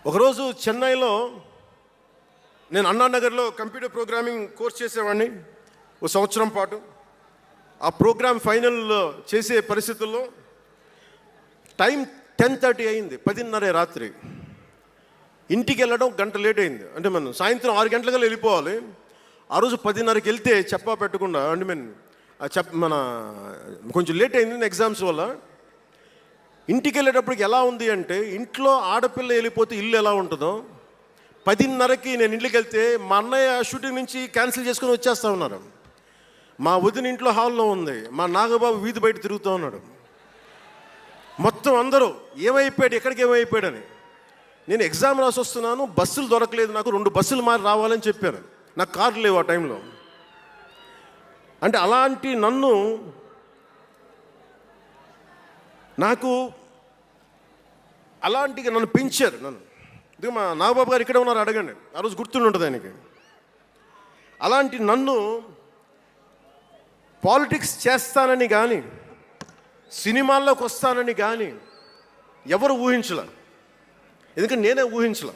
ఒకరోజు చెన్నైలో నేను అన్నానగర్లో కంప్యూటర్ ప్రోగ్రామింగ్ కోర్స్ చేసేవాడిని ఒక సంవత్సరం పాటు. ఆ ప్రోగ్రామ్ ఫైనల్ చేసే పరిస్థితుల్లో టైం 10:30 అయింది, 10:30 రాత్రి. ఇంటికి వెళ్ళడం గంట లేట్ అయింది. అంటే మనం సాయంత్రం 6 గంటలకల్లా వెళ్ళిపోవాలి. ఆ రోజు 10:30కి వెళ్తే చెప్పా పెట్టకుండా మన కొంచెం లేట్ అయింది ఎగ్జామ్స్ వల్ల. ఇంటికి వెళ్ళేటప్పటికి ఎలా ఉంది అంటే, ఇంట్లో ఆడపిల్ల వెళ్ళిపోతే ఇల్లు ఎలా ఉంటుందో, 10:30కి నేను ఇంటికి వెళ్తే మా అన్నయ్య షూటింగ్ నుంచి క్యాన్సిల్ చేసుకొని వచ్చేస్తా ఉన్నారు. మా వదిన ఇంట్లో హాల్లో ఉంది, మా నాగబాబు వీధి బయట తిరుగుతూ ఉన్నాడు. మొత్తం అందరూ ఏమైపోయాడు, ఎక్కడికి ఏమైపోయాడని. నేను ఎగ్జామ్ రాసి వస్తున్నాను, బస్సులు దొరకలేదు నాకు, 2 బస్సులు మారి రావాలని చెప్పారు. నాకు కార్లు లేవు ఆ టైంలో. అంటే అలాంటి నన్ను పెంచారు. ఇది మా నాగబాబు గారు ఇక్కడే ఉన్నారు, అడగండి, ఆ రోజు గుర్తుండి ఉంటుంది ఆయనకి. అలాంటి నన్ను పాలిటిక్స్ చేస్తానని కానీ, సినిమాల్లోకి వస్తానని కానీ ఎవరు ఊహించలే. ఎందుకంటే నేనే ఊహించలే.